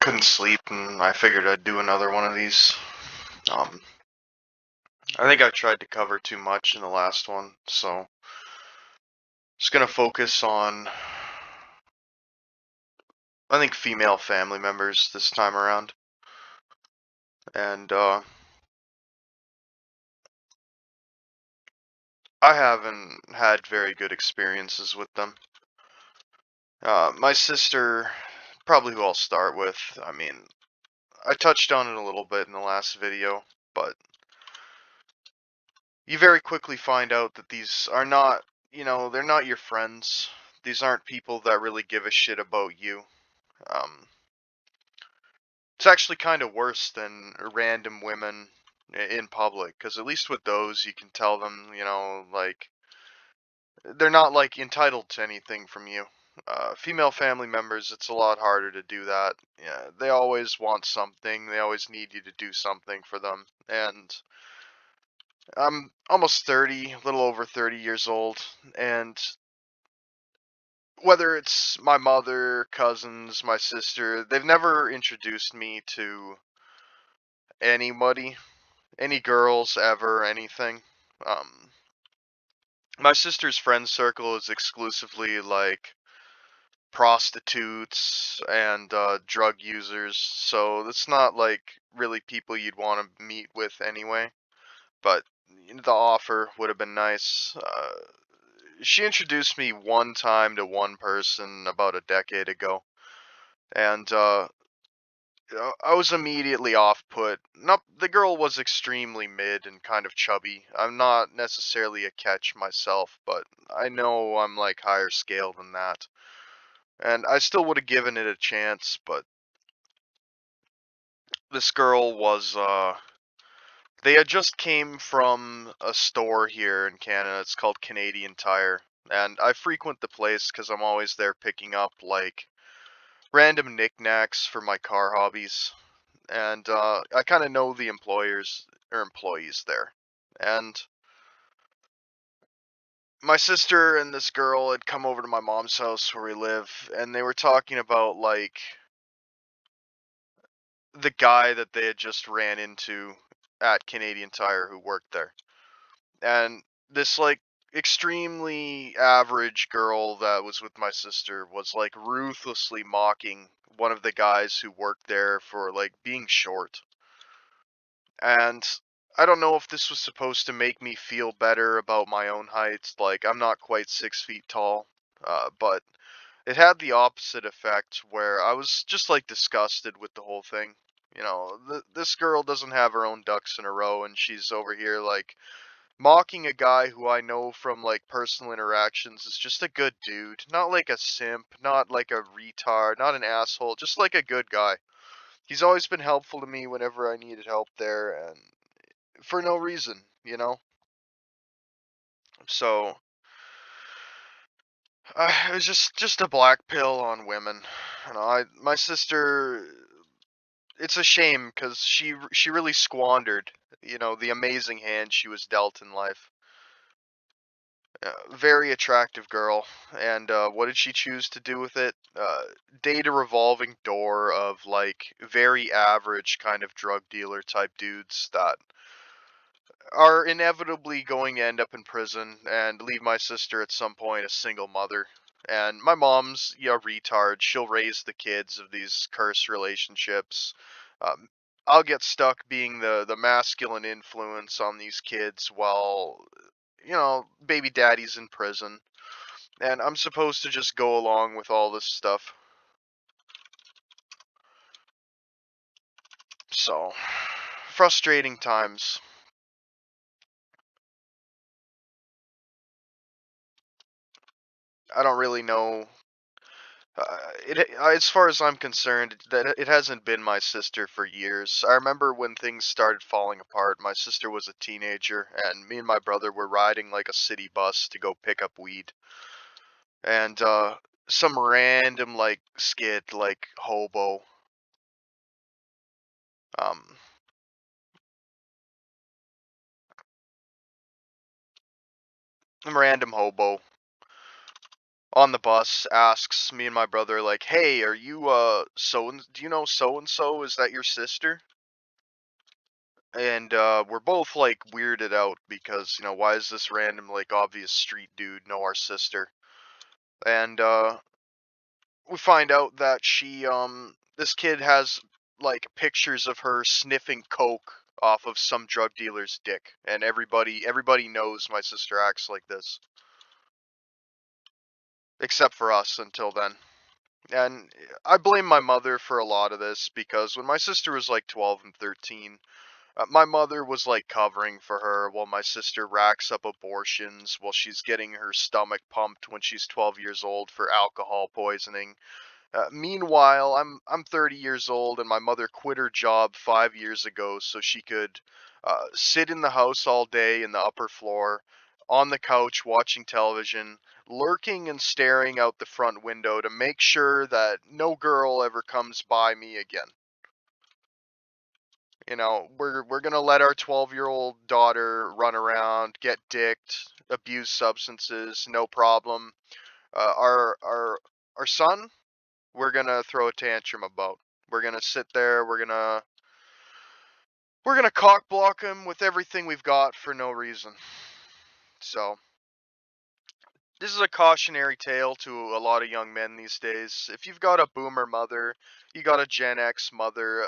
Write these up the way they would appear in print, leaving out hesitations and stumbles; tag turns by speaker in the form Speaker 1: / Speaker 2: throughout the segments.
Speaker 1: couldn't sleep, and I figured I'd do another one of these. Um, I think I tried to cover too much in the last one, so just gonna focus on, I think, female family members this time around. And I haven't had very good experiences with them. My sister, probably who I'll start with. I mean, I touched on it a little bit in the last video, but you very quickly find out that these are not, they're not your friends. These aren't people that really give a shit about you. Um, it's actually kind of worse than random women in public, because at least with those, you can tell them, like, they're not, like, entitled to anything from you. Female family members, it's a lot harder to do that. Yeah, they always want something. They always need you to do something for them. And I'm almost 30, a little over 30 years old, and whether it's my mother, cousins, my sister, they've never introduced me to anybody, any girls ever, anything. Um, my sister's friend circle is exclusively like prostitutes and drug users, so it's not like really people you'd want to meet with anyway. But the offer would have been nice. She introduced me one time to one person about a decade ago, and I was immediately off put. Not the girl was extremely mid and kind of chubby. I'm not necessarily a catch myself, but I know I'm like higher scale than that. And I still would have given it a chance, but this girl was they had just came from a store here in Canada. It's called Canadian Tire. And I frequent the place because I'm always there picking up like random knickknacks for my car hobbies. And I kind of know the employers or employees there. And my sister and this girl had come over to my mom's house where we live, and they were talking about like the guy that they had just ran into at Canadian Tire who worked there. And this like extremely average girl that was with my sister was like ruthlessly mocking one of the guys who worked there for like being short. And I don't know if this was supposed to make me feel better about my own height. Like, I'm not quite 6 feet tall, but it had the opposite effect where I was just like disgusted with the whole thing. This girl doesn't have her own ducks in a row, and she's over here like mocking a guy who I know from like personal interactions is just a good dude. Not like a simp, not like a retard, not an asshole, just like a good guy. He's always been helpful to me whenever I needed help there, and for no reason. So it was just a black pill on women. My sister. It's a shame because she really squandered, the amazing hand she was dealt in life. Very attractive girl, and what did she choose to do with it? Date a revolving door of like very average kind of drug dealer type dudes that are inevitably going to end up in prison and leave my sister at some point a single mother. And my mom's a retard. She'll raise the kids of these cursed relationships. Um, I'll get stuck being the masculine influence on these kids while baby daddy's in prison. And I'm supposed to just go along with all this stuff. So, frustrating times. I don't really know. As far as I'm concerned, that it hasn't been my sister for years. I remember when things started falling apart. My sister was a teenager, and me and my brother were riding like a city bus to go pick up weed, and some random like skid, like hobo, um, some random hobo on the bus asks me and my brother like, "Hey, are you do you know so and so? Is that your sister?" And we're both like weirded out because, why is this random like obvious street dude know our sister? And we find out that this kid has like pictures of her sniffing coke off of some drug dealer's dick, and everybody knows my sister acts like this except for us until then. And I blame my mother for a lot of this because when my sister was like 12 and 13, my mother was like covering for her while my sister racks up abortions while she's getting her stomach pumped when she's 12 years old for alcohol poisoning. Meanwhile, I'm 30 years old and my mother quit her job 5 years ago so she could sit in the house all day in the upper floor, on the couch watching television, lurking and staring out the front window to make sure that no girl ever comes by me again. We're gonna let our 12-year-old daughter run around, get dicked, abuse substances, no problem. Our son, we're gonna throw a tantrum about. We're gonna sit there. We're gonna cock block him with everything we've got for no reason. So this is a cautionary tale to a lot of young men these days. If you've got a boomer mother, you got a Gen X mother.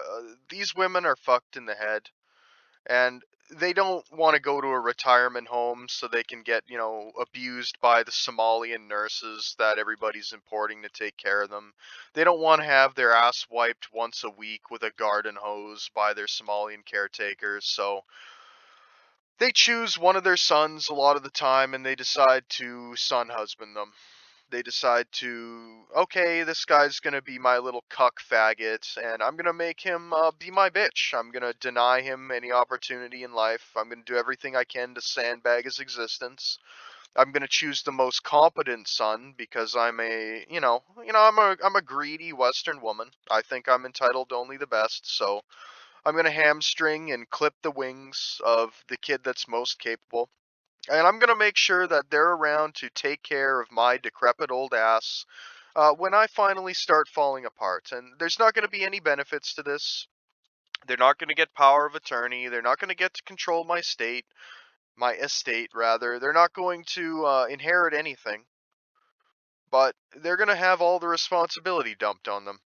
Speaker 1: These women are fucked in the head, and they don't want to go to a retirement home so they can get, abused by the Somalian nurses that everybody's importing to take care of them. They don't want to have their ass wiped once a week with a garden hose by their Somalian caretakers. So they choose one of their sons a lot of the time and they decide to son husband them. They decide to, okay, this guy's gonna be my little cuck faggot, and I'm gonna make him be my bitch. I'm gonna deny him any opportunity in life. I'm gonna do everything I can to sandbag his existence. I'm gonna choose the most competent son because I'm a greedy Western woman. I think I'm entitled to only the best, so I'm gonna hamstring and clip the wings of the kid that's most capable. And I'm going to make sure that they're around to take care of my decrepit old ass when I finally start falling apart. And there's not going to be any benefits to this. They're not going to get power of attorney. They're not going to get to control my estate, rather. They're not going to inherit anything. But they're going to have all the responsibility dumped on them.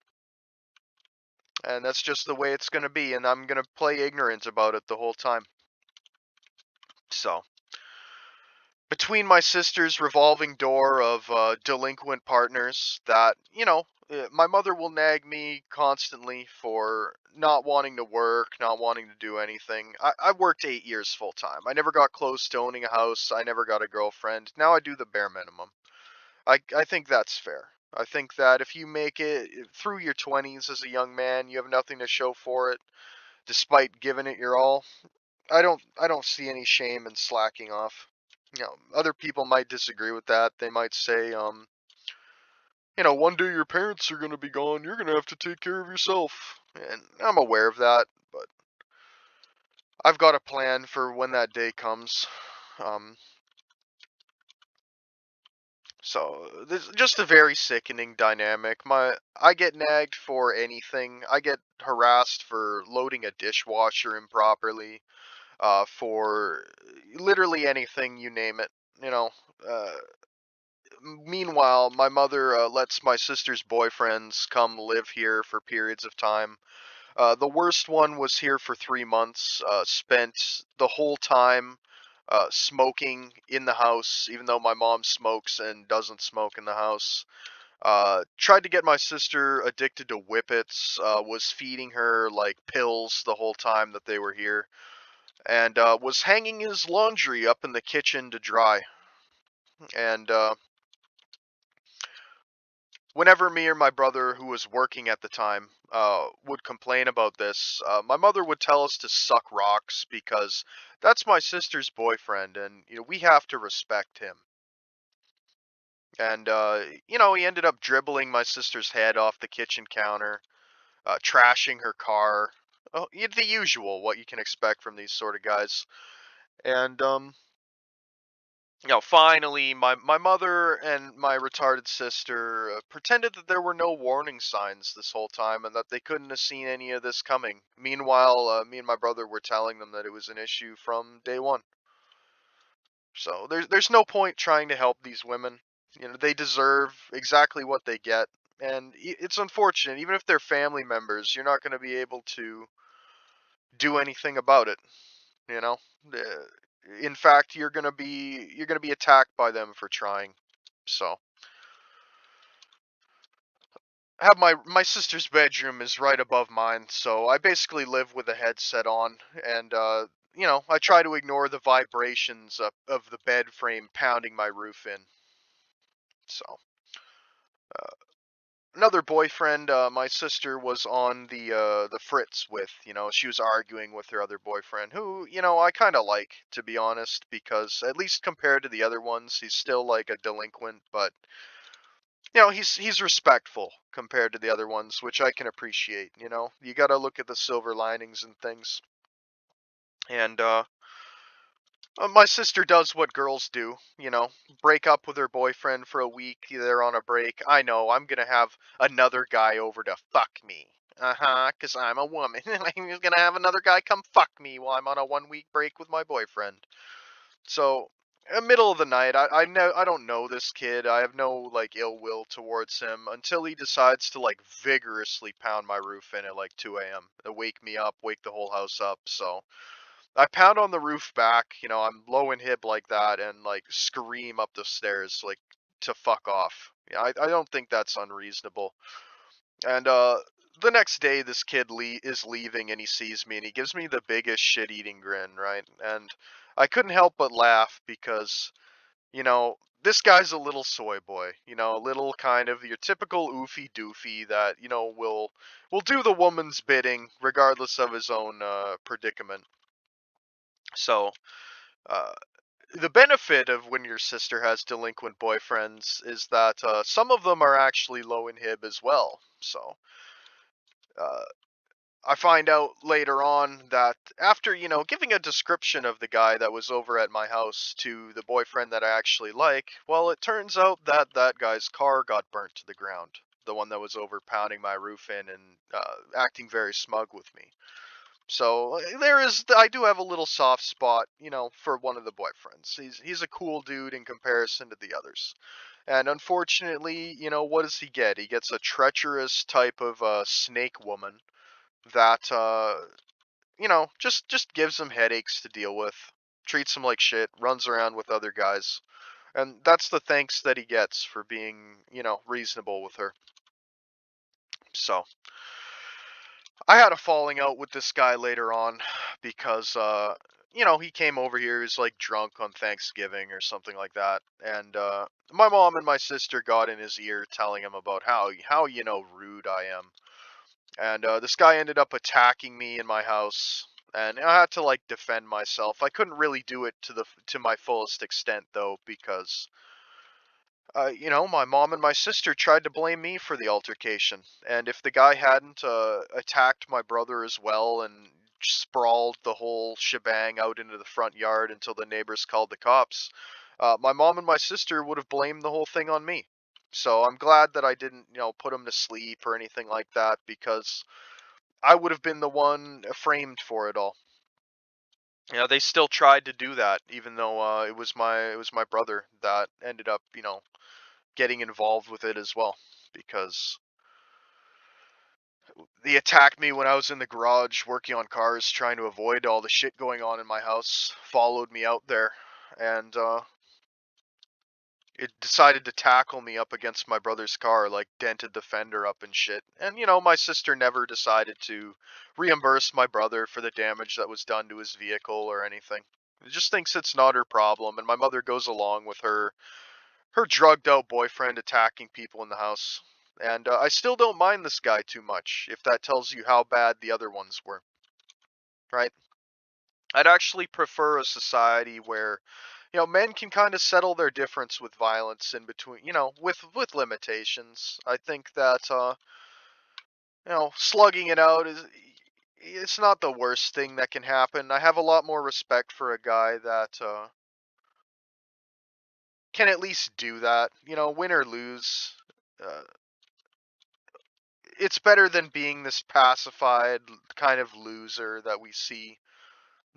Speaker 1: And that's just the way it's going to be. And I'm going to play ignorant about it the whole time. So. Between my sister's revolving door of delinquent partners that, my mother will nag me constantly for not wanting to work, not wanting to do anything. I worked 8 years full time. I never got close to owning a house. I never got a girlfriend. Now I do the bare minimum. I think that's fair. I think that if you make it through your 20s as a young man, you have nothing to show for it, despite giving it your all. I don't see any shame in slacking off. Other people might disagree with that. They might say, one day your parents are gonna be gone. You're gonna have to take care of yourself. And I'm aware of that, but I've got a plan for when that day comes. Um, so this is just a very sickening dynamic. I get nagged for anything. I get harassed for loading a dishwasher improperly. For literally anything, you name it. You know, uh, Meanwhile, my mother lets my sister's boyfriends come live here for periods of time. The worst one was here for 3 months, spent the whole time smoking in the house, even though my mom smokes and doesn't smoke in the house. Tried to get my sister addicted to whippets, was feeding her like pills the whole time that they were here, and was hanging his laundry up in the kitchen to dry. And whenever me or my brother, who was working at the time, would complain about this, my mother would tell us to suck rocks because that's my sister's boyfriend, and we have to respect him. And he ended up dribbling my sister's head off the kitchen counter, trashing her car. Oh, the usual, what you can expect from these sort of guys. And Finally, my mother and my retarded sister pretended that there were no warning signs this whole time and that they couldn't have seen any of this coming. Meanwhile, me and my brother were telling them that it was an issue from day one. So there's no point trying to help these women. They deserve exactly what they get, and it's unfortunate. Even if they're family members, you're not going to be able to do anything about it. You know, Uh, in fact, you're gonna be attacked by them for trying. So, I have my sister's bedroom is right above mine, so I basically live with a headset on, and I try to ignore the vibrations of the bed frame pounding my roof in. So, another boyfriend my sister was on the fritz with. She was arguing with her other boyfriend, who I kind of like, to be honest, because at least compared to the other ones, he's still like a delinquent, but he's respectful compared to the other ones, which I can appreciate. You got to look at the silver linings and things. And my sister does what girls do, break up with her boyfriend for a week. They're on a break. I know, I'm gonna have another guy over to fuck me. Uh-huh, because I'm a woman. I'm just gonna have another guy come fuck me while I'm on a 1 week break with my boyfriend. So, middle of the night, I don't know this kid. I have no, like, ill will towards him until he decides to, like, vigorously pound my roof in at, like, 2 a.m. to wake me up, wake the whole house up. So, I pound on the roof back, I'm low in hip like that, and like scream up the stairs like to fuck off. Yeah, I don't think that's unreasonable. And the next day this kid is leaving and he sees me and he gives me the biggest shit-eating grin, right? And I couldn't help but laugh because, this guy's a little soy boy, a little kind of your typical oofy doofy that, will do the woman's bidding regardless of his own predicament. So, uh, the benefit of when your sister has delinquent boyfriends is that some of them are actually low in hib as well. So, uh, I find out later on that after, giving a description of the guy that was over at my house to the boyfriend that I actually like, well, it turns out that that guy's car got burnt to the ground. The one that was over pounding my roof in and acting very smug with me. So I do have a little soft spot, for one of the boyfriends. He's a cool dude in comparison to the others. And unfortunately, what does he get? He gets a treacherous type of snake woman that just gives him headaches to deal with, treats him like shit, runs around with other guys. And that's the thanks that he gets for being, reasonable with her. So, I had a falling out with this guy later on because he came over here, he was like drunk on Thanksgiving or something like that. And my mom and my sister got in his ear telling him about how rude I am. And this guy ended up attacking me in my house, and I had to like defend myself. I couldn't really do it to my fullest extent though, because my mom and my sister tried to blame me for the altercation. And if the guy hadn't attacked my brother as well and sprawled the whole shebang out into the front yard until the neighbors called the cops, my mom and my sister would have blamed the whole thing on me. So I'm glad that I didn't, put him to sleep or anything like that, because I would have been the one framed for it all. They still tried to do that, even though it was my brother that ended up, getting involved with it as well, because they attacked me when I was in the garage working on cars, trying to avoid all the shit going on in my house. Followed me out there, and it decided to tackle me up against my brother's car, like dented the fender up and shit. And my sister never decided to reimburse my brother for the damage that was done to his vehicle or anything. She just thinks it's not her problem, and my mother goes along with her drugged out boyfriend attacking people in the house. And I still don't mind this guy too much, if that tells you how bad the other ones were, right? I'd actually prefer a society where, men can kind of settle their difference with violence in between, with limitations. I think that, slugging it out it's not the worst thing that can happen. I have a lot more respect for a guy that, can at least do that. You know, win or lose. Uh, it's better than being this pacified kind of loser that we see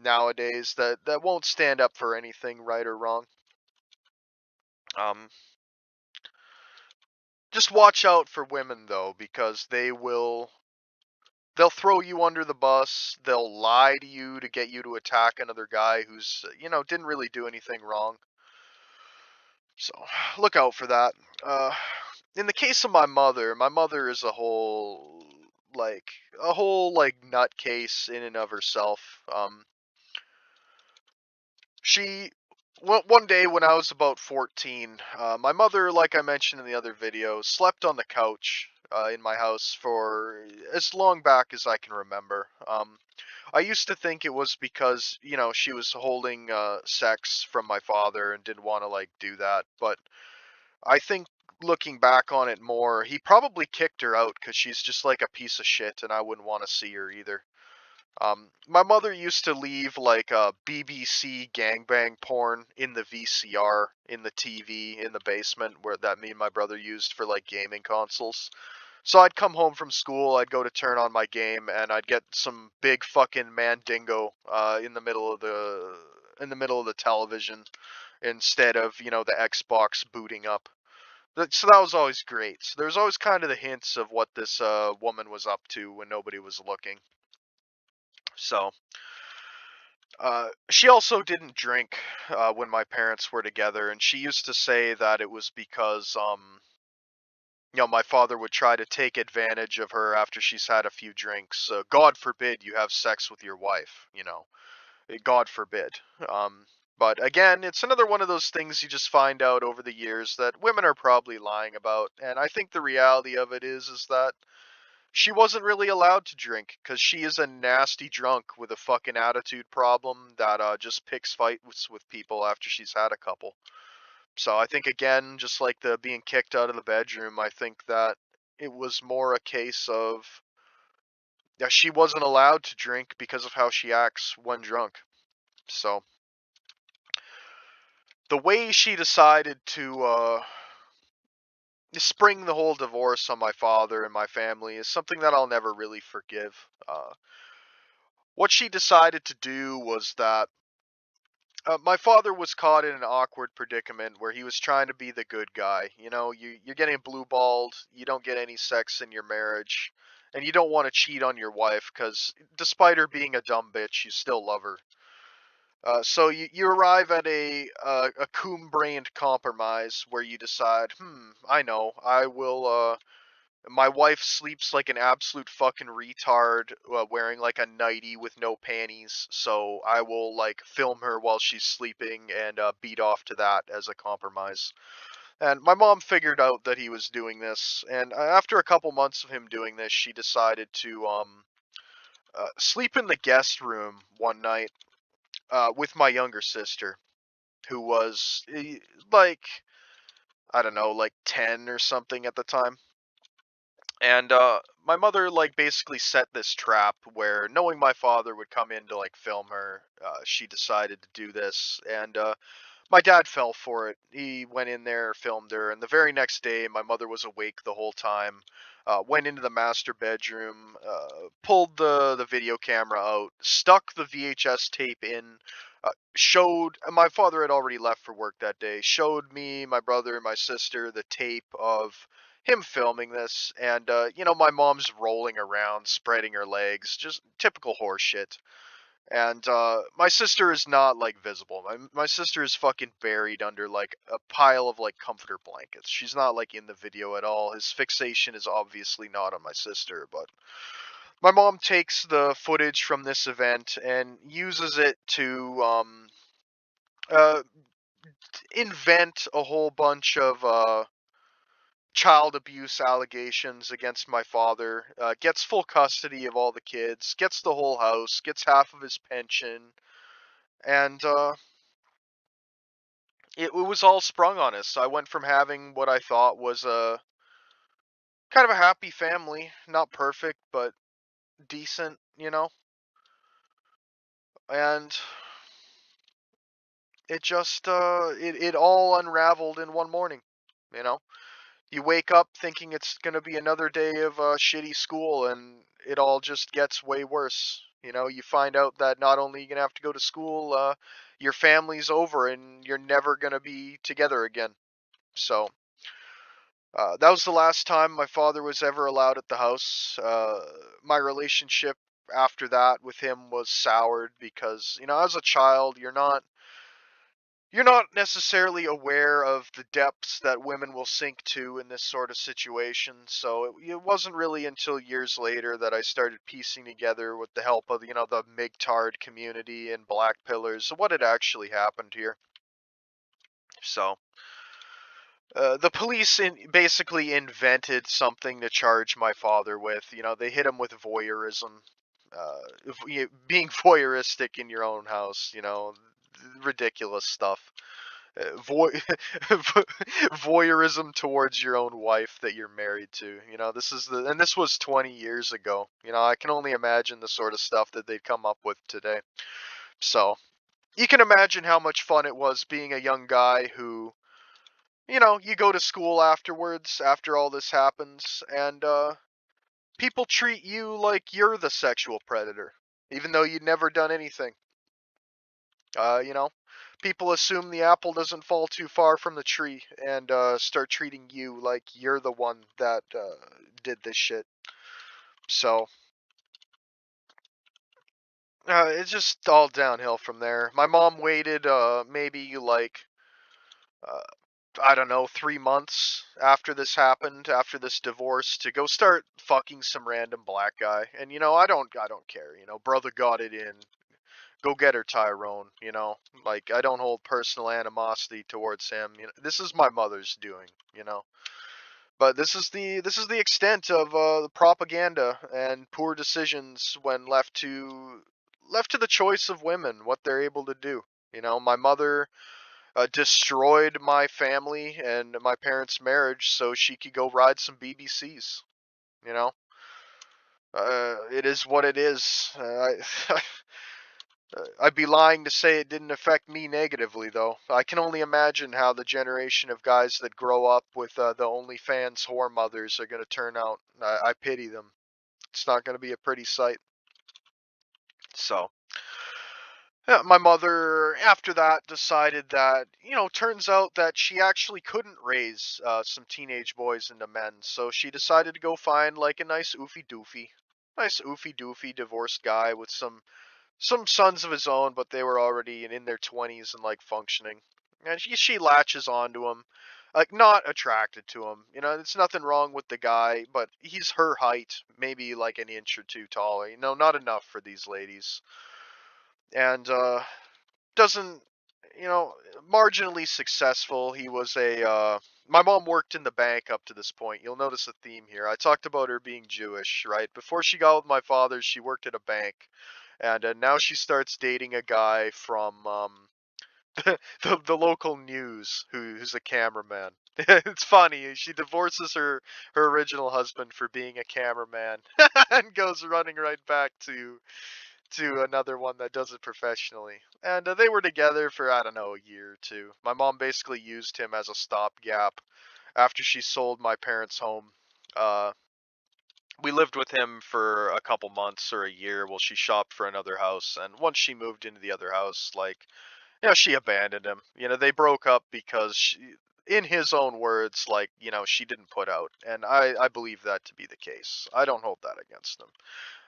Speaker 1: nowadays that won't stand up for anything, right or wrong. Um, just watch out for women though, because they'll throw you under the bus. They'll lie to you to get you to attack another guy who's, didn't really do anything wrong. So look out for that. Uh, in the case of my mother is like a whole like nutcase in and of herself. She one day when I was about 14, my mother, like I mentioned in the other video, slept on the couch in my house for as long back as I can remember. I used to think it was because, she was holding sex from my father and didn't want to like do that, but I think looking back on it more, he probably kicked her out because she's just like a piece of shit, and I wouldn't want to see her either. My mother used to leave like BBC gangbang porn in the VCR, in the TV, in the basement where that me and my brother used for like gaming consoles. So I'd come home from school, I'd go to turn on my game, and I'd get some big fucking Mandingo in the middle of the television instead of the Xbox booting up. So that was always great. So there's always kind of the hints of what this woman was up to when nobody was looking. So she also didn't drink when my parents were together, and she used to say that it was because my father would try to take advantage of her after she's had a few drinks. God forbid you have sex with your wife, God forbid. Um, but again, it's another one of those things you just find out over the years that women are probably lying about, and I think the reality of it is that she wasn't really allowed to drink because she is a nasty drunk with a fucking attitude problem that just picks fights with people after she's had a couple. So I think again, just like the being kicked out of the bedroom, I think that it was more a case of yeah, she wasn't allowed to drink because of how she acts when drunk. So the way she decided to spring the whole divorce on my father and my family is something that I'll never really forgive. What she decided to do was that my father was caught in an awkward predicament where he was trying to be the good guy. You're getting blue balled, you don't get any sex in your marriage, and you don't want to cheat on your wife because despite her being a dumb bitch, you still love her. So you arrive at a coon-brained compromise where you decide, I know, I will. My wife sleeps like an absolute fucking retard, wearing like a nightie with no panties. So I will like film her while she's sleeping and beat off to that as a compromise. And my mom figured out that he was doing this, and after a couple months of him doing this, she decided to sleep in the guest room one night with my younger sister, who was like I don't know, like 10 or something at the time. And my mother like basically set this trap where knowing my father would come in to like film her, she decided to do this, and my dad fell for it. He went in there, filmed her, and the very next day, my mother was awake the whole time. Went into the master bedroom, pulled the video camera out, stuck the VHS tape in, showed my father had already left for work that day. Showed me, my brother, and my sister the tape of him filming this, and my mom's rolling around, spreading her legs, just typical horse shit. And my sister is not like visible. My sister is fucking buried under like a pile of like comforter blankets. She's not like in the video at all. His fixation is obviously not on my sister, but my mom takes the footage from this event and uses it to uh, invent a whole bunch of child abuse allegations against my father, gets full custody of all the kids, gets the whole house, gets half of his pension, and it was all sprung on us. I went from having what I thought was a kind of a happy family, not perfect, but decent, and it just it all unraveled in one morning, you know. You wake up thinking it's going to be another day of shitty school, and it all just gets way worse. You know, you find out that not only are you going to have to go to school, your family's over and you're never going to be together again. So, that was the last time my father was ever allowed at the house. My relationship after that with him was soured because, you know, as a child, you're not necessarily aware of the depths that women will sink to in this sort of situation. So it wasn't really until years later that I started piecing together, with the help of, you know, the MGTOWD community and Black Pillars, what had actually happened here. So the police basically invented something to charge my father with. You know, they hit him with voyeurism, being voyeuristic in your own house. You know, ridiculous stuff. Voy voyeurism towards your own wife that you're married to. You know, this was 20 years ago. You know, I can only imagine the sort of stuff that they'd come up with today. So you can imagine how much fun it was being a young guy who, you know, you go to school afterwards, after all this happens, and people treat you like you're the sexual predator, even though you'd never done anything. You know, people assume the apple doesn't fall too far from the tree, and start treating you like you're the one that did this shit. So it's just all downhill from there. My mom waited maybe like uh, I don't know, 3 months after this happened, after this divorce, to go start fucking some random black guy. And you know, I don't care. You know, brother got it in. Go get her, Tyrone. You know, like I don't hold personal animosity towards him. You know, this is my mother's doing. You know, but this is the extent of the propaganda and poor decisions when left to the choice of women what they're able to do. You know, my mother destroyed my family and my parents' marriage so she could go ride some BBCs. You know, it is what it is. I'd be lying to say it didn't affect me negatively, though. I can only imagine how the generation of guys that grow up with the OnlyFans whore mothers are going to turn out. I pity them. It's not going to be a pretty sight. So, yeah, my mother, after that, decided that, you know, turns out that she actually couldn't raise some teenage boys into men. So she decided to go find like a nice oofy doofy divorced guy with some sons of his own, but they were already in their 20s and like functioning. And she latches onto him, like not attracted to him. You know, it's nothing wrong with the guy, but he's her height, maybe like an inch or two taller. You know, not enough for these ladies. And doesn't, you know, marginally successful. He was a my mom worked in the bank up to this point. You'll notice a theme here. I talked about her being Jewish, right? Before she got with my father, she worked at a bank, and now she starts dating a guy from the local news who's a cameraman. It's funny. She divorces her original husband for being a cameraman and goes running right back to another one that does it professionally. And they were together for, I don't know, a year or two. My mom basically used him as a stopgap after she sold my parents' home. Uh, we lived with him for a couple months or a year while she shopped for another house. And once she moved into the other house, like, you know, she abandoned him. You know, they broke up because in his own words, like, you know, she didn't put out. And I believe that to be the case. I don't hold that against him.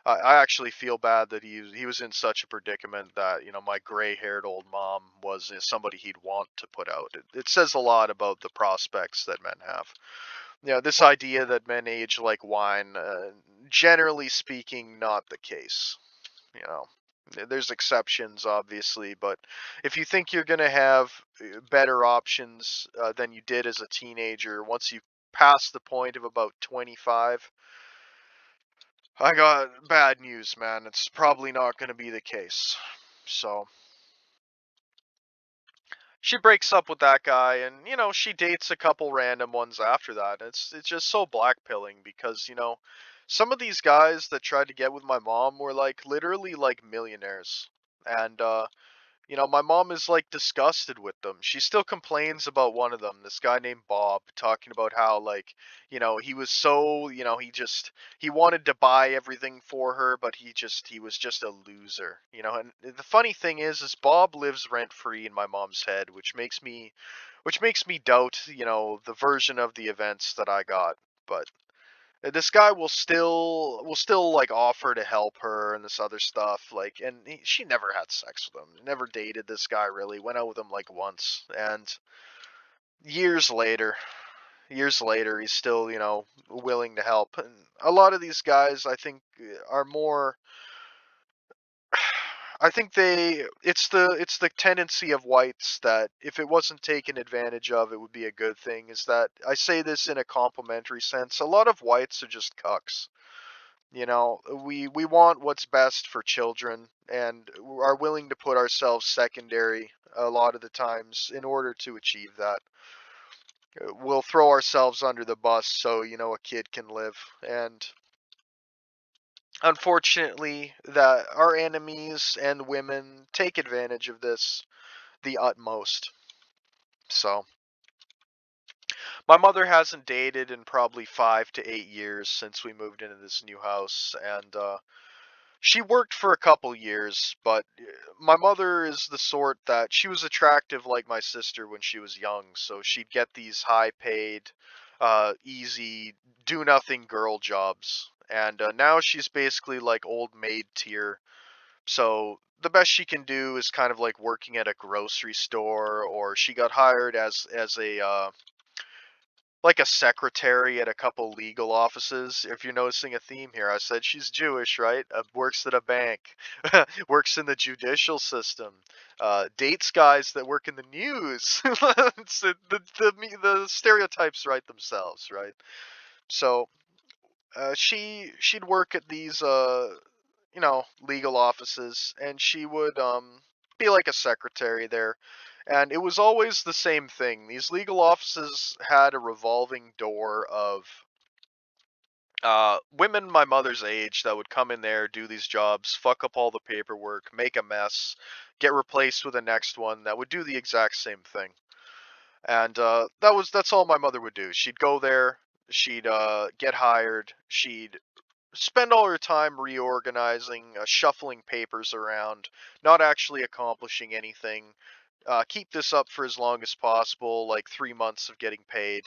Speaker 1: I actually feel bad that he was in such a predicament that, you know, my gray-haired old mom was somebody he'd want to put out. It says a lot about the prospects that men have. You know, this idea that men age like wine, generally speaking, not the case. You know, there's exceptions, obviously, but if you think you're going to have better options than you did as a teenager once you pass the point of about 25, I got bad news, man. It's probably not going to be the case. So she breaks up with that guy, and you know she dates a couple random ones after that. It's just so blackpilling because you know some of these guys that tried to get with my mom were like literally like millionaires, and My mom is like disgusted with them. She still complains about one of them, this guy named Bob, talking about how like, he was so, he wanted to buy everything for her, but he was just a loser. And the funny thing is Bob lives rent free in my mom's head, which makes me doubt, the version of the events that I got. But this guy will still like offer to help her and this other stuff, like, and she never had sex with him, never dated this guy, really went out with him like once. And years later years later he's still, willing to help. And a lot of these guys, I think, are more, I think it's the tendency of whites that if it wasn't taken advantage of, it would be a good thing. Is that I say this in a complimentary sense. A lot of whites are just cucks. We want what's best for children and are willing to put ourselves secondary a lot of the times in order to achieve that. We'll throw ourselves under the bus so, a kid can live. And unfortunately, that our enemies and women take advantage of this the utmost. So, my mother hasn't dated in probably 5 to 8 years since we moved into this new house, and she worked for a couple years, but my mother is the sort that she was attractive like my sister when she was young, so she'd get these high paid, easy, do nothing girl jobs. And now she's basically like old maid tier. So the best she can do is kind of like working at a grocery store, or she got hired as a like a secretary at a couple legal offices. If you're noticing a theme here, I said she's Jewish, right? Works at a bank, works in the judicial system, dates guys that work in the news. The stereotypes write themselves, right? So she'd work at these legal offices, and she would be like a secretary there. And it was always the same thing. These legal offices had a revolving door of women my mother's age that would come in there, do these jobs, fuck up all the paperwork, make a mess, get replaced with the next one that would do the exact same thing. And that's all my mother would do. She'd go there, she'd get hired, she'd spend all her time reorganizing, shuffling papers around, not actually accomplishing anything. Keep this up for as long as possible, like 3 months of getting paid,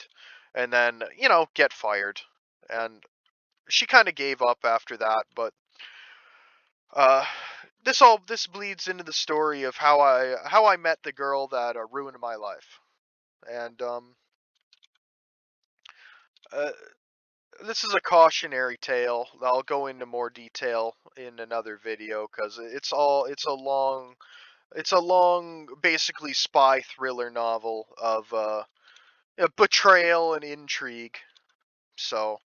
Speaker 1: and then, get fired. And she kind of gave up after that. But uh, this bleeds into the story of how I met the girl that ruined my life. And uh, this is a cautionary tale. I'll go into more detail in another video because it's a long, basically spy thriller novel of betrayal and intrigue. So,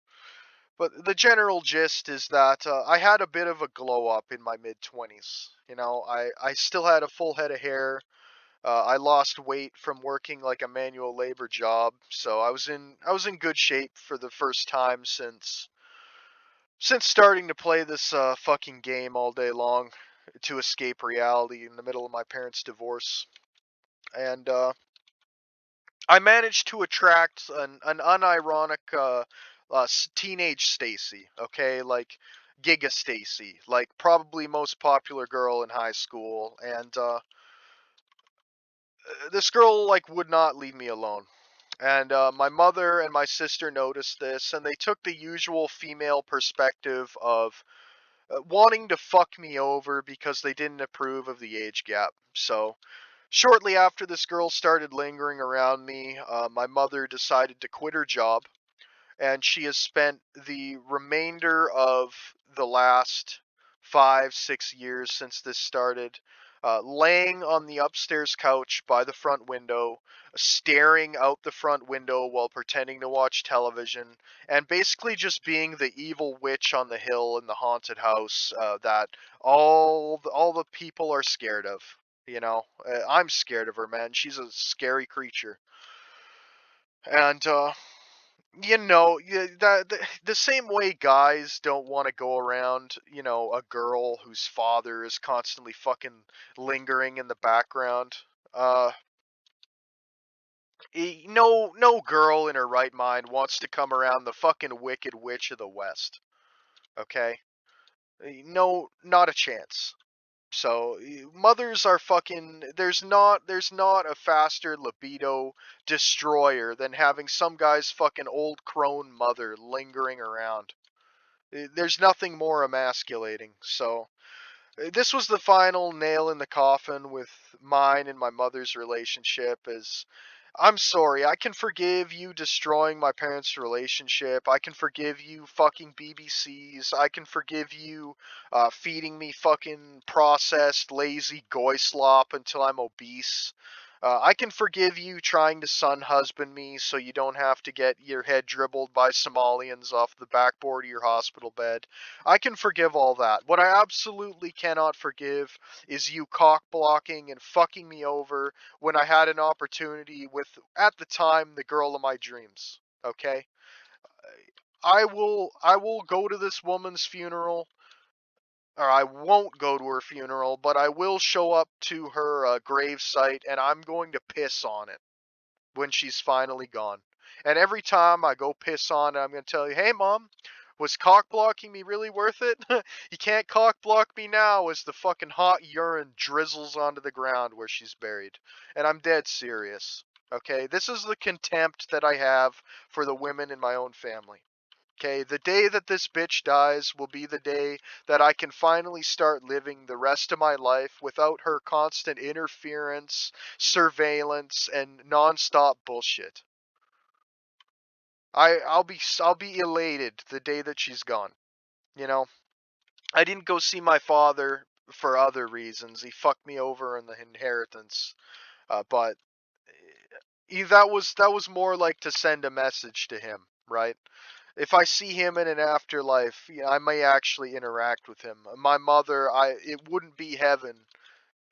Speaker 1: but the general gist is that I had a bit of a glow up in my mid 20s. I still had a full head of hair. I lost weight from working like a manual labor job, so I was in good shape for the first time since starting to play this fucking game all day long to escape reality in the middle of my parents' divorce. And I managed to attract an unironic teenage Stacy, okay, like Giga Stacy, like probably most popular girl in high school. And this girl like would not leave me alone. And my mother and my sister noticed this, and they took the usual female perspective of wanting to fuck me over because they didn't approve of the age gap. So shortly after this girl started lingering around me, my mother decided to quit her job, and she has spent the remainder of the last 5, 6 years since this started, laying on the upstairs couch by the front window, staring out the front window while pretending to watch television, and basically just being the evil witch on the hill in the haunted house that all the people are scared of. I'm scared of her, man. She's a scary creature. And You know, the same way guys don't want to go around, a girl whose father is constantly fucking lingering in the background. Uh, no girl in her right mind wants to come around the fucking Wicked Witch of the West. Okay, no, not a chance. So mothers are fucking. There's not a faster libido destroyer than having some guy's fucking old crone mother lingering around. There's nothing more emasculating. So this was the final nail in the coffin with mine and my mother's relationship. Is I'm sorry. I can forgive you destroying my parents' relationship. I can forgive you fucking BBCs. I can forgive you feeding me fucking processed, lazy goy slop until I'm obese. I can forgive you trying to son husband me so you don't have to get your head dribbled by Somalians off the backboard of your hospital bed. I can forgive all that. What I absolutely cannot forgive is you cock blocking and fucking me over when I had an opportunity with, at the time, the girl of my dreams. Okay? I will go to this woman's funeral, or I won't go to her funeral, but I will show up to her grave site and I'm going to piss on it when she's finally gone. And every time I go piss on it, I'm going to tell you, hey, Mom, was cock blocking me really worth it? You can't cock block me now as the fucking hot urine drizzles onto the ground where she's buried. And I'm dead serious. Okay? This is the contempt that I have for the women in my own family. Okay, the day that this bitch dies will be the day that I can finally start living the rest of my life without her constant interference, surveillance, and nonstop bullshit. I'll be elated the day that she's gone. You know, I didn't go see my father for other reasons. He fucked me over in the inheritance, but that was more like to send a message to him, right? If I see him in an afterlife, I may actually interact with him. My mother, it wouldn't be heaven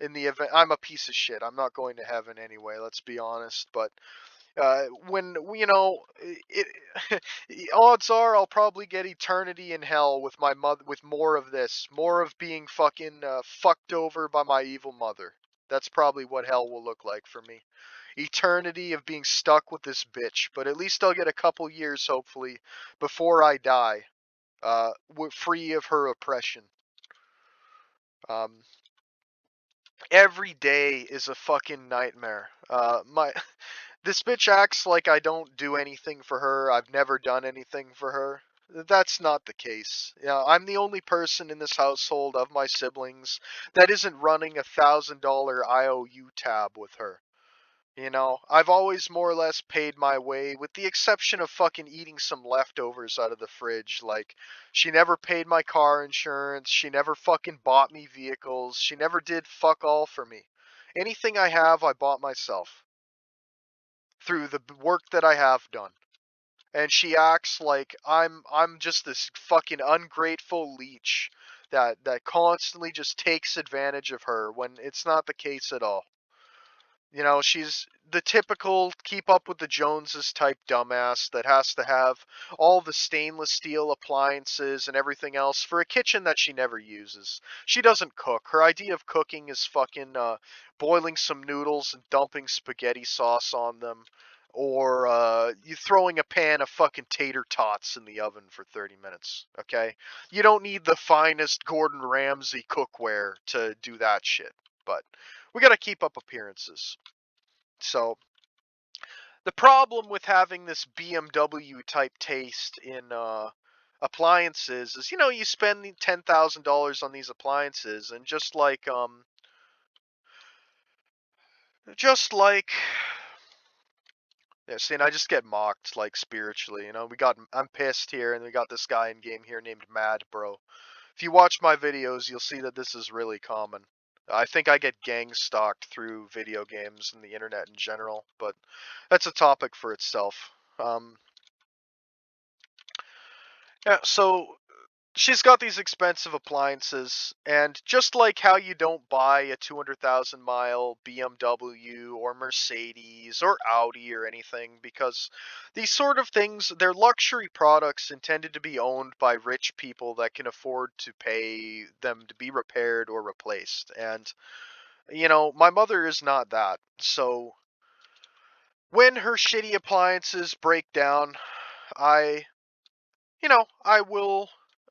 Speaker 1: in the event. I'm a piece of shit. I'm not going to heaven anyway. Let's be honest. But when it, odds are I'll probably get eternity in hell with my mother, with more of this, more of being fucking fucked over by my evil mother. That's probably what hell will look like for me. Eternity of being stuck with this bitch, but at least I'll get a couple years, hopefully, before I die, free of her oppression. Um, every day is a fucking nightmare. This bitch acts like I don't do anything for her. I've never done anything for her. That's not the case. I'm the only person in this household of my siblings that isn't running $1,000 IOU tab with her. I've always more or less paid my way, with the exception of fucking eating some leftovers out of the fridge. Like, she never paid my car insurance, she never fucking bought me vehicles, she never did fuck all for me. Anything I have, I bought myself through the work that I have done. And she acts like I'm just this fucking ungrateful leech that constantly just takes advantage of her when it's not the case at all. She's the typical keep up with the Joneses type dumbass that has to have all the stainless steel appliances and everything else for a kitchen that she never uses. She doesn't cook. Her idea of cooking is fucking boiling some noodles and dumping spaghetti sauce on them, or you throwing a pan of fucking tater tots in the oven for 30 minutes, okay? You don't need the finest Gordon Ramsay cookware to do that shit, but we gotta keep up appearances. So the problem with having this BMW type taste in appliances is, you spend $10,000 on these appliances, and just like, yeah, see, and I just get mocked like spiritually. I'm pissed here, and we got this guy in game here named Mad Bro. If you watch my videos, you'll see that this is really common. I think I get gang stalked through video games and the internet in general, but that's a topic for itself. Yeah, so she's got these expensive appliances, and just like how you don't buy a 200,000 mile BMW or Mercedes or Audi or anything, because these sort of things, they're luxury products intended to be owned by rich people that can afford to pay them to be repaired or replaced. And, my mother is not that. So when her shitty appliances break down, I I will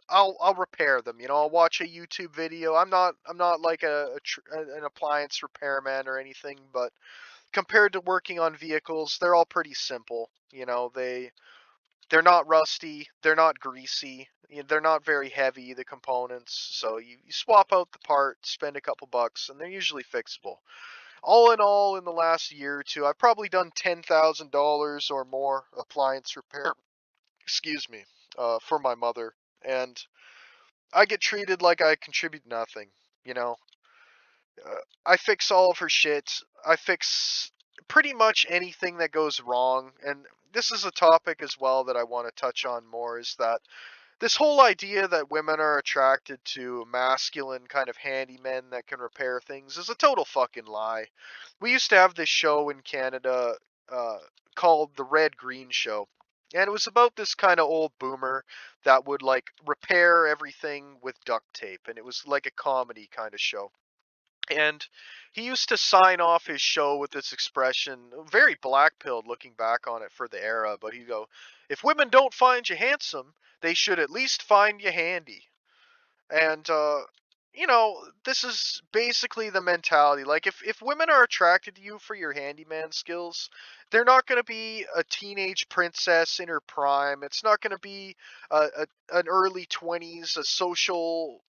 Speaker 1: I'll repair them. I'll watch a YouTube video. I'm not like an appliance repairman or anything, but compared to working on vehicles, they're all pretty simple. They're not rusty, they're not greasy, they're not very heavy, the components. So you swap out the part, spend a couple bucks, and they're usually fixable. All in all, in the last year or two, I've probably done $10,000 or more appliance repair, excuse me, for my mother, and I get treated like I contribute nothing. You know, I fix all of her shit. I fix pretty much anything that goes wrong, and this is a topic as well that I want to touch on more. Is that this whole idea that women are attracted to masculine kind of handymen that can repair things is a total fucking lie. We used to have this show in Canada uh, called The Red Green Show. And it was about this kind of old boomer that would like repair everything with duct tape. And it was like a comedy kind of show. And he used to sign off his show with this expression, very black-pilled looking back on it for the era, but he'd go, "If women don't find you handsome, they should at least find you handy." And this is basically the mentality. Like if women are attracted to you for your handyman skills, they're not going to be a teenage princess in her prime. It's not going to be an early 20s, a social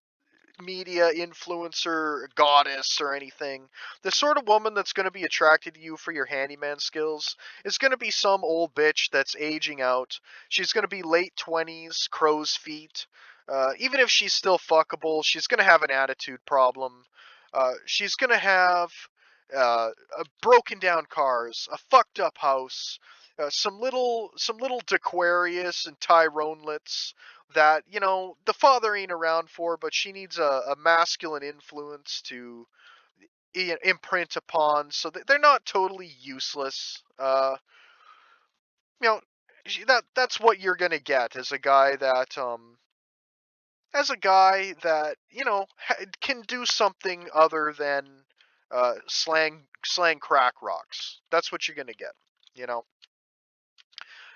Speaker 1: media influencer goddess or anything. The sort of woman that's going to be attracted to you for your handyman skills is going to be some old bitch that's aging out. She's going to be late 20s, crow's feet. Even if she's still fuckable, she's going to have an attitude problem. She's going to have broken down cars, a fucked up house, some little Dequarius and Tyronelets that the father ain't around for, but she needs a masculine influence to imprint upon, so that they're not totally useless. You know, that's what you're gonna get as a guy that can do something other than slang crack rocks. That's what you're gonna get. You know.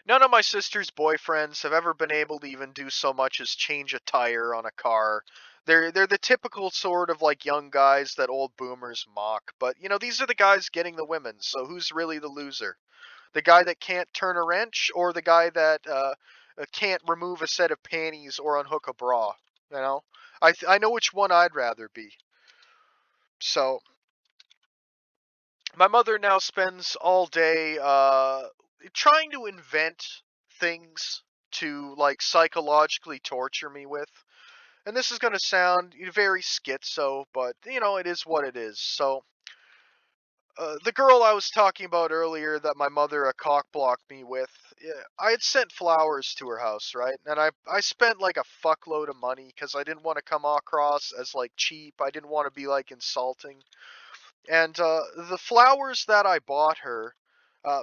Speaker 1: None of my sister's boyfriends have ever been able to even do so much as change a tire on a car. They're the typical sort of like young guys that old boomers mock. But these are the guys getting the women. So who's really the loser? The guy that can't turn a wrench, or the guy that can't remove a set of panties or unhook a bra? I know which one I'd rather be. So my mother now spends all day trying to invent things to like psychologically torture me with. And this is going to sound very schizo, but it is what it is. So the girl I was talking about earlier that my mother cock blocked me with, yeah, I had sent flowers to her house, right? And I spent like a fuckload of money because I didn't want to come across as like cheap. I didn't want to be like insulting. And the flowers that I bought her,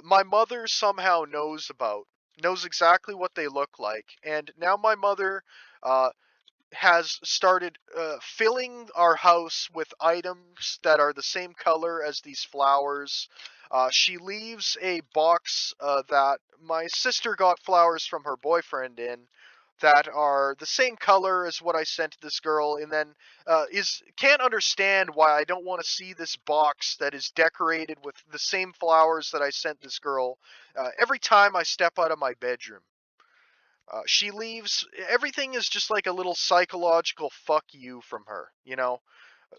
Speaker 1: my mother somehow knows exactly what they look like. And now my mother uh, has started filling our house with items that are the same color as these flowers. She leaves a box that my sister got flowers from her boyfriend in that are the same color as what I sent to this girl, and then is can't understand why I don't want to see this box that is decorated with the same flowers that I sent this girl every time I step out of my bedroom. She leaves. Everything is just like a little psychological fuck you from her.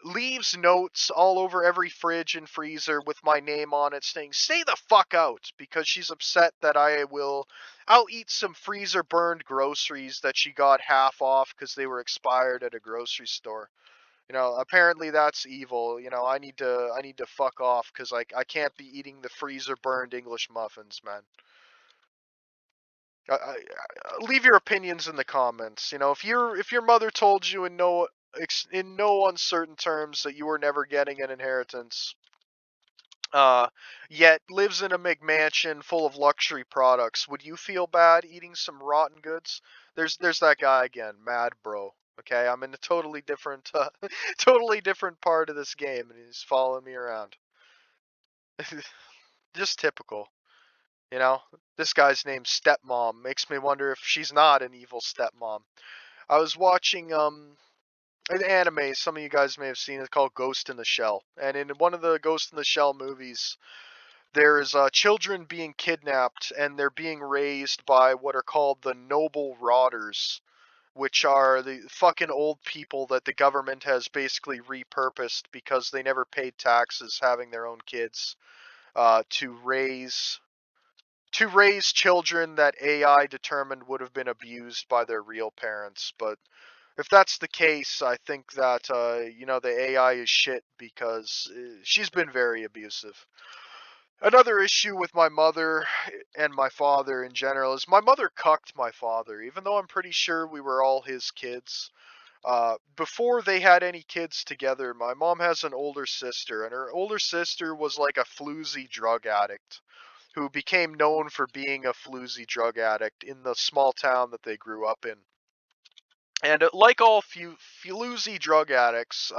Speaker 1: Leaves notes all over every fridge and freezer with my name on it saying, "Stay the fuck out," because she's upset that I'll eat some freezer burned groceries that she got half off because they were expired at a grocery store. Apparently that's evil. I need to fuck off because I can't be eating the freezer burned English muffins, man. Leave your opinions in the comments. You know, if your mother told you in no uncertain terms that you were never getting an inheritance, uh, yet lives in a McMansion full of luxury products, would you feel bad eating some rotten goods? There's that guy again, Mad Bro. Okay, I'm in a totally different, totally different part of this game, and he's following me around. Just typical, you know. This guy's named Stepmom makes me wonder if she's not an evil stepmom. I was watching an anime some of you guys may have seen. It's called Ghost in the Shell, and in one of the Ghost in the Shell movies, there's children being kidnapped and they're being raised by what are called the noble rotters, which are the fucking old people that the government has basically repurposed because they never paid taxes having their own kids, to raise children that AI determined would have been abused by their real parents. But if that's the case, I think that the AI is shit because she's been very abusive. Another issue with my mother and my father in general is my mother cucked my father, even though I'm pretty sure we were all his kids. Before they had any kids together, my mom has an older sister, and her older sister was like a floozy drug addict who became known for being a floozy drug addict in the small town that they grew up in. And like all floozy drug addicts,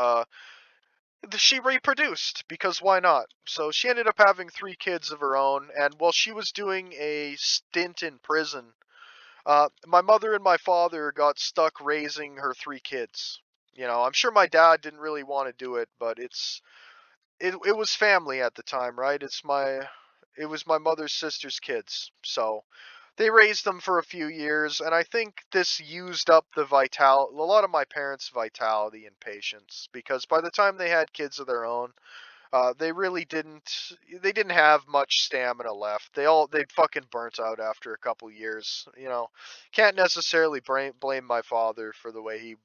Speaker 1: she reproduced because why not? So she ended up having 3 kids of her own, and while she was doing a stint in prison, my mother and my father got stuck raising her 3 kids. You know, I'm sure my dad didn't really want to do it, but it was family at the time, right? It was my mother's sister's kids, so they raised them for a few years, and I think this used up a lot of my parents' vitality and patience, because by the time they had kids of their own, they really didn't have much stamina left. They fucking burnt out after a couple years. You know, can't necessarily blame my father for the way he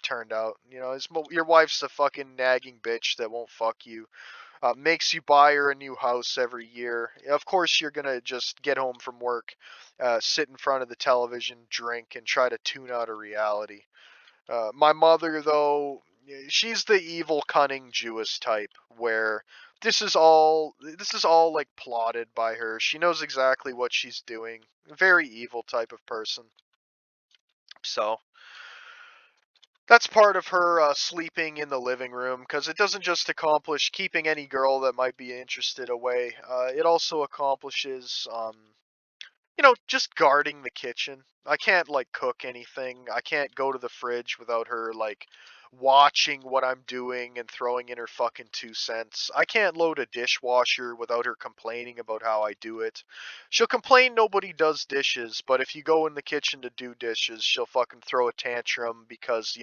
Speaker 1: turned out. You know, your wife's a fucking nagging bitch that won't fuck you. Makes you buy her a new house every year. Of course, you're gonna just get home from work, sit in front of the television, drink, and try to tune out a reality. My mother, though, she's the evil, cunning Jewess type, where this is all like plotted by her. She knows exactly what she's doing. Very evil type of person. So that's part of her sleeping in the living room, because it doesn't just accomplish keeping any girl that might be interested away. It also accomplishes just guarding the kitchen. I can't like cook anything. I can't go to the fridge without her like watching what I'm doing and throwing in her fucking 2 cents. I can't load a dishwasher without her complaining about how I do it. She'll complain nobody does dishes, but if you go in the kitchen to do dishes, she'll fucking throw a tantrum because,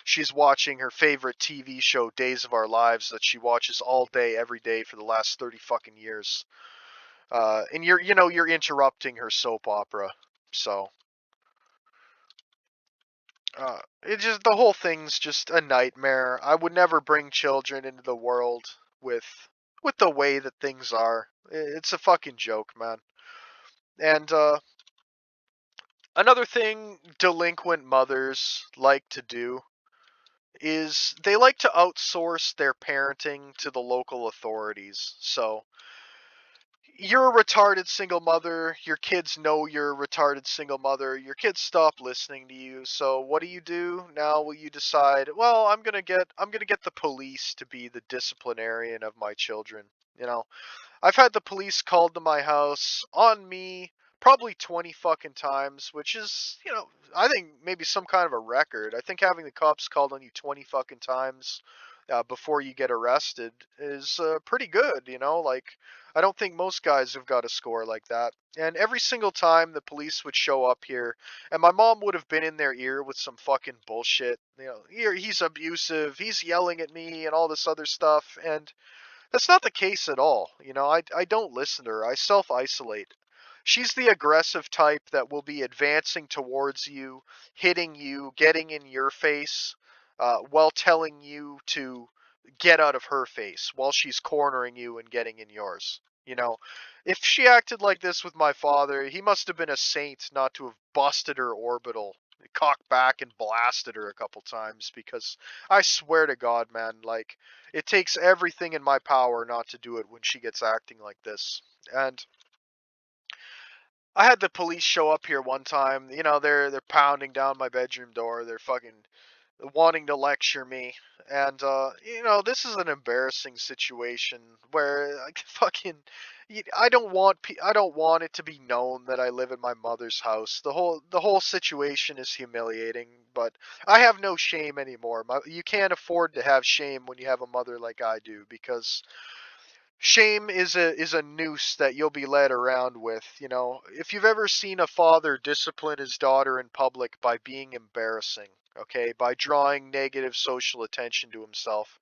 Speaker 1: she's watching her favorite TV show Days of Our Lives that she watches all day every day for the last 30 fucking years. And you're interrupting her soap opera. So, it just the whole thing's just a nightmare. I would never bring children into the world with with the way that things are. It's a fucking joke, man. And another thing delinquent mothers like to do is they like to outsource their parenting to the local authorities. So, you're a retarded single mother, your kids know you're a retarded single mother, your kids stop listening to you, so what do? Now will you decide, well, I'm gonna get the police to be the disciplinarian of my children. You know, I've had the police called to my house on me probably 20 fucking times, which is, I think maybe some kind of a record. I think having the cops called on you 20 fucking times before you get arrested is pretty good, Like, I don't think most guys have got a score like that. And every single time the police would show up here, and my mom would have been in their ear with some fucking bullshit. He's abusive, he's yelling at me, and all this other stuff. And that's not the case at all. I don't listen to her. I self isolate. She's the aggressive type that will be advancing towards you, hitting you, getting in your face, while telling you to get out of her face while she's cornering you and getting in yours. You know, if she acted like this with my father, he must have been a saint not to have busted her orbital, cocked back and blasted her a couple times, because I swear to God, man, like, it takes everything in my power not to do it when she gets acting like this. And I had the police show up here one time. They're pounding down my bedroom door. They're fucking wanting to lecture me. And this is an embarrassing situation where like fucking I don't want it to be known that I live in my mother's house. The whole situation is humiliating, but I have no shame anymore. You can't afford to have shame when you have a mother like I do, because shame is a noose that you'll be led around with. If you've ever seen a father discipline his daughter in public by being embarrassing, okay, by drawing negative social attention to himself,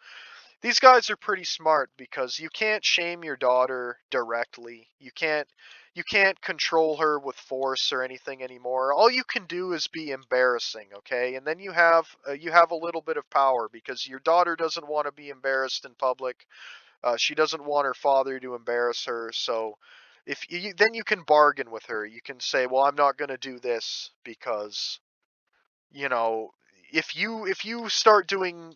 Speaker 1: these guys are pretty smart, because you can't shame your daughter directly. You can't control her with force or anything anymore. All you can do is be embarrassing, okay? And then you have a little bit of power, because your daughter doesn't want to be embarrassed in public. She doesn't want her father to embarrass her, so then you can bargain with her. You can say, "Well, I'm not going to do this because, you know, if you start doing,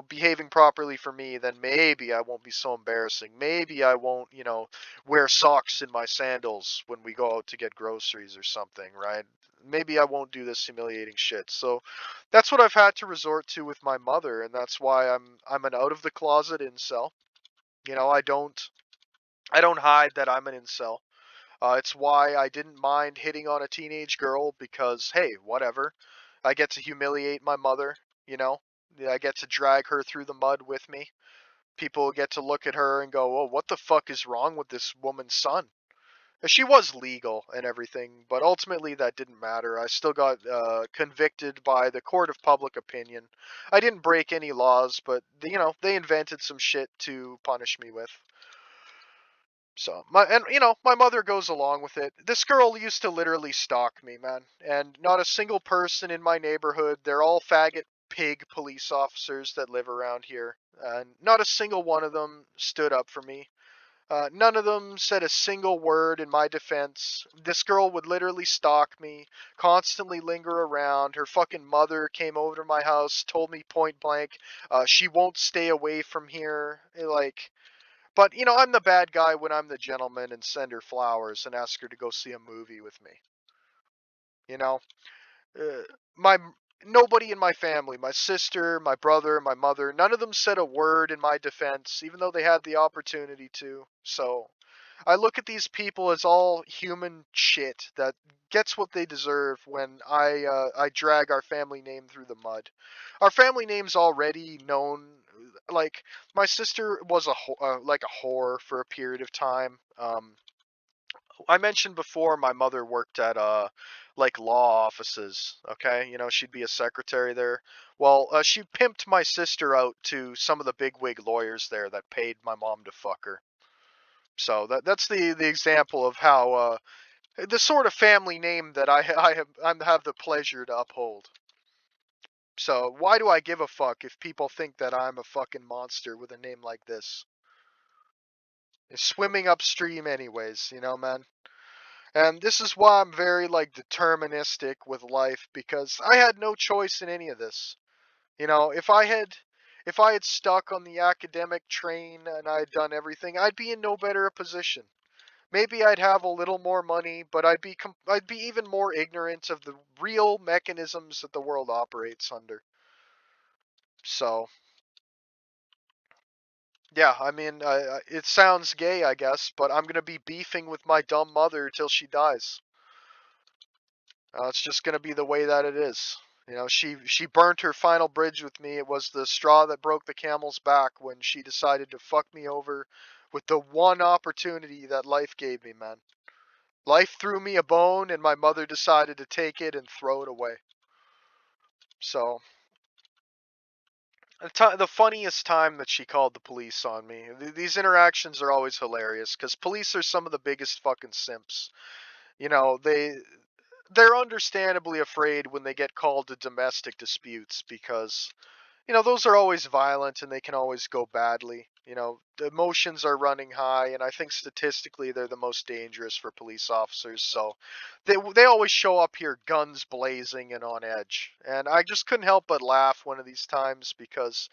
Speaker 1: behaving properly for me, then maybe I won't be so embarrassing. Maybe I won't, wear socks in my sandals when we go out to get groceries or something, right? Maybe I won't do this humiliating shit." So that's what I've had to resort to with my mother, and that's why I'm an out of the closet incel. I don't hide that I'm an incel. It's why I didn't mind hitting on a teenage girl, because hey, whatever. I get to humiliate my mother. You know, I get to drag her through the mud with me. People get to look at her and go, "Oh, what the fuck is wrong with this woman's son?" She was legal and everything, but ultimately that didn't matter. I still got convicted by the court of public opinion. I didn't break any laws, but they invented some shit to punish me with. So my mother goes along with it. This girl used to literally stalk me, man, and not a single person in my neighborhood. They're all faggot pig police officers that live around here, and not a single one of them stood up for me. None of them said a single word in my defense. This girl would literally stalk me, constantly linger around. Her fucking mother came over to my house, told me point blank, she won't stay away from here. But I'm the bad guy when I'm the gentleman and send her flowers and ask her to go see a movie with me. You know, uh, my nobody in my family, my sister, my brother, my mother, none of them said a word in my defense, even though they had the opportunity to. So I look at these people as all human shit that gets what they deserve when I drag our family name through the mud. Our family name's already known. Like, my sister was like a whore for a period of time. I mentioned before my mother worked at like law offices. Okay, she'd be a secretary there. Well, she pimped my sister out to some of the bigwig lawyers there that paid my mom to fuck her. So that's the example of how the sort of family name that I have the pleasure to uphold. So why do I give a fuck if people think that I'm a fucking monster with a name like this? It's swimming upstream anyways, man. And this is why I'm very like deterministic with life, because I had no choice in any of this. If I had stuck on the academic train and I had done everything, I'd be in no better a position. Maybe I'd have a little more money, but I'd be even more ignorant of the real mechanisms that the world operates under. So, yeah, I mean, it sounds gay, I guess, but I'm gonna be beefing with my dumb mother till she dies. It's just gonna be the way that it is. She burnt her final bridge with me. It was the straw that broke the camel's back when she decided to fuck me over with the one opportunity that life gave me, man. Life threw me a bone, and my mother decided to take it and throw it away. So, the funniest time that she called the police on me. These interactions are always hilarious, because police are some of the biggest fucking simps. You know, they're understandably afraid when they get called to domestic disputes, because those are always violent and they can always go badly. You know, the emotions are running high, and I think statistically they're the most dangerous for police officers. So they always show up here guns blazing and on edge. And I just couldn't help but laugh one of these times because,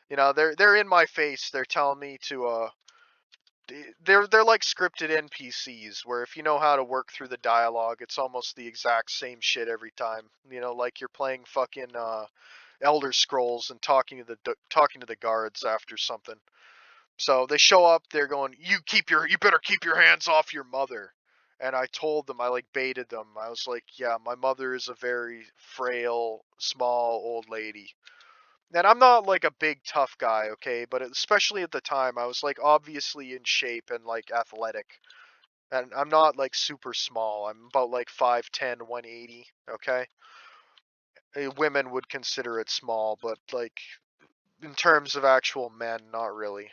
Speaker 1: you know, they're in my face. They're telling me to they're like scripted NPCs where if you know how to work through the dialogue, it's almost the exact same shit every time. You know, like you're playing fucking Elder Scrolls and talking to the guards after something. So they show up, they're going, you better keep your hands off your mother." And I told them, I like baited them. I was like, "Yeah, my mother is a very frail, small old lady." And I'm not like a big tough guy, okay, but especially at the time I was like obviously in shape and like athletic. And I'm not like super small. I'm about like 5'10", 180, okay? Women would consider it small, but like in terms of actual men, not really.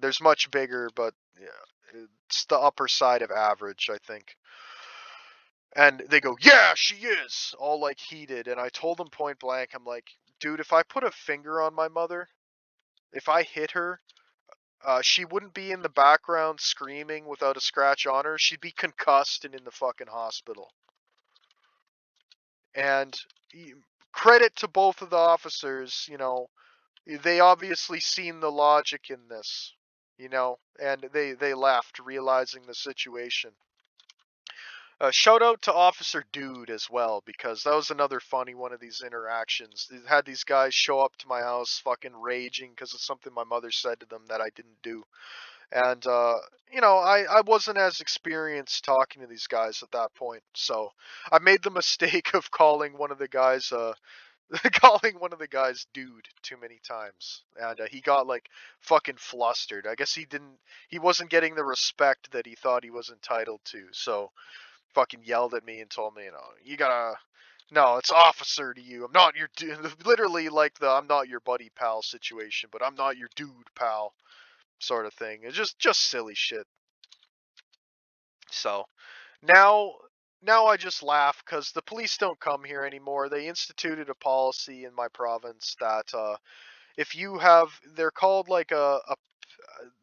Speaker 1: There's much bigger, but yeah, it's the upper side of average, I think. And they go, "Yeah, she is," all like heated. And I told them point blank, I'm like, "Dude, if I put a finger on my mother, if I hit her, she wouldn't be in the background screaming without a scratch on her. She'd be concussed and in the fucking hospital." And credit to both of the officers, you know, they obviously seen the logic in this, you know, and they left realizing the situation. Shout out to Officer Dude as well, because that was another funny one of these interactions. They had these guys show up to my house fucking raging because of something my mother said to them that I didn't do. And, you know, I wasn't as experienced talking to these guys at that point. So I made the mistake of calling one of the guys, calling one of the guys dude too many times. And he got like fucking flustered. I guess he wasn't getting the respect that he thought he was entitled to. So fucking yelled at me and told me, you know, you gotta, no, it's officer to you. I'm not your dude. Literally like the I'm not your buddy pal situation, but I'm not your dude pal sort of thing. It's just silly shit. So now now I just laugh because the police don't come here anymore. They instituted a policy in my province that if you have, they're called like a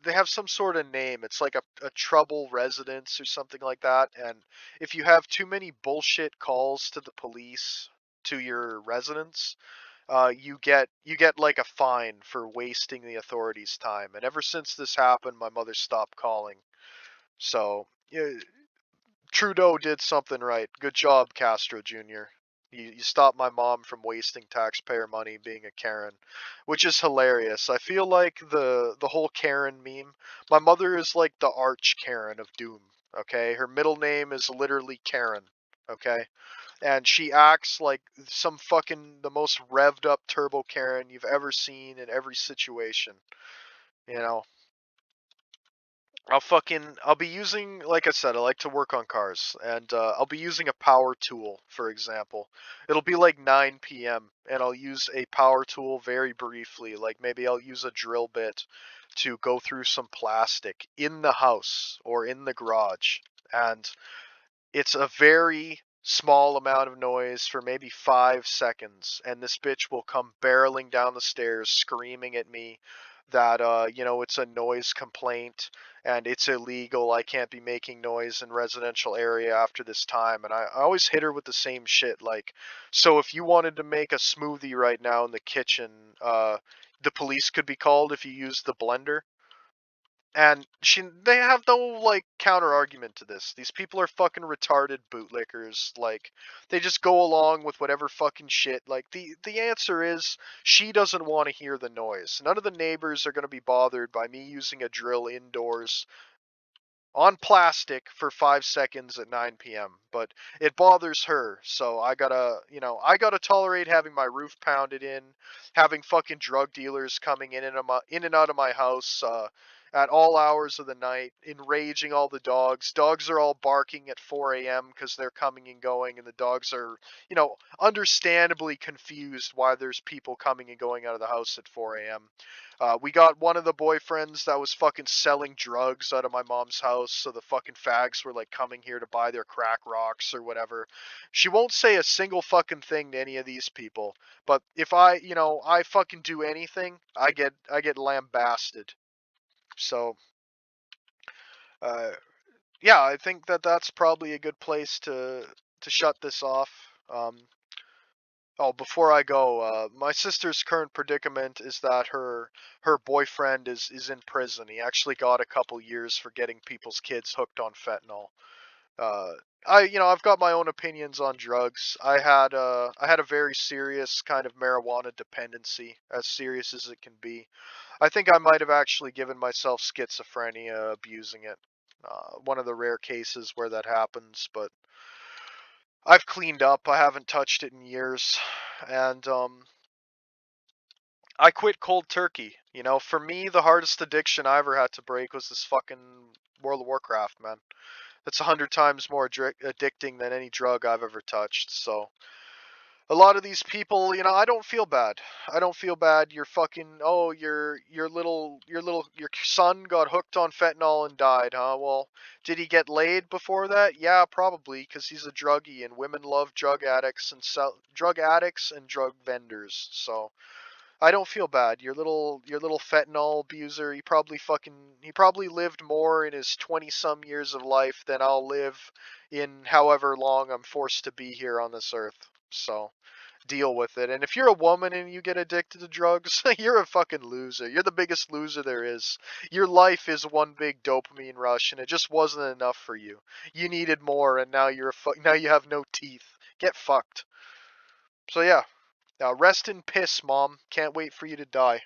Speaker 1: they have some sort of name. It's like a trouble residence or something like that. And if you have too many bullshit calls to the police to your residence, you get like a fine for wasting the authorities' time. And ever since this happened, my mother stopped calling. So yeah, Trudeau did something right. Good job, Castro Jr. You stopped my mom from wasting taxpayer money being a Karen, which is hilarious. I feel like the whole Karen meme. My mother is like the arch Karen of Doom. Okay, her middle name is literally Karen. Okay, and she acts like some fucking the most revved up turbo Karen you've ever seen in every situation. You know, I'll be using, like I said, I like to work on cars, and I'll be using a power tool, for example. It'll be like 9 p.m., and I'll use a power tool very briefly, like maybe I'll use a drill bit to go through some plastic in the house or in the garage. And it's a very small amount of noise for maybe 5 seconds, and this bitch will come barreling down the stairs screaming at me that you know, it's a noise complaint and it's illegal. I can't be making noise in residential area after this time. And I always hit her with the same shit, like, so if you wanted to make a smoothie right now in the kitchen, the police could be called if you use the blender. And they have no like counter argument to this. These people are fucking retarded bootlickers. Like they just go along with whatever fucking shit. Like the answer is she doesn't want to hear the noise. None of the neighbors are going to be bothered by me using a drill indoors on plastic for 5 seconds at 9 p.m. But it bothers her, so I gotta, you know, I gotta tolerate having my roof pounded in, having fucking drug dealers coming in and out of my house at all hours of the night, enraging all the dogs. Dogs are all barking at 4 a.m. because they're coming and going, and the dogs are, you know, understandably confused why there's people coming and going out of the house at 4 a.m. We got one of the boyfriends that was fucking selling drugs out of my mom's house, so the fucking fags were like coming here to buy their crack rocks or whatever. She won't say a single fucking thing to any of these people, but if I, you know, I fucking do anything, I get lambasted. So, uh, yeah, I think that that's probably a good place to shut this off. Um, oh, before I go, my sister's current predicament is that her boyfriend is in prison. He actually got a couple years for getting people's kids hooked on fentanyl. Uh, I've got my own opinions on drugs. I had a very serious kind of marijuana dependency, as serious as it can be. I think I might have actually given myself schizophrenia abusing it. One of the rare cases where that happens, but I've cleaned up. I haven't touched it in years, and I quit cold turkey. For me, the hardest addiction I ever had to break was this fucking World of Warcraft, man. That's 100 times more addicting than any drug I've ever touched. So a lot of these people, I don't feel bad. I don't feel bad. You're fucking your son got hooked on fentanyl and died, huh? Well, did he get laid before that? Yeah, probably, because he's a druggie and women love drug addicts and drug vendors. So I don't feel bad. Your little fentanyl abuser, he probably lived more in his 20 some years of life than I'll live in however long I'm forced to be here on this earth. So deal with it. And if you're a woman and you get addicted to drugs, you're a fucking loser. You're the biggest loser there is. Your life is one big dopamine rush and it just wasn't enough for you. You needed more and now you have no teeth. Get fucked. So yeah. Now rest in piss, Mom. Can't wait for you to die.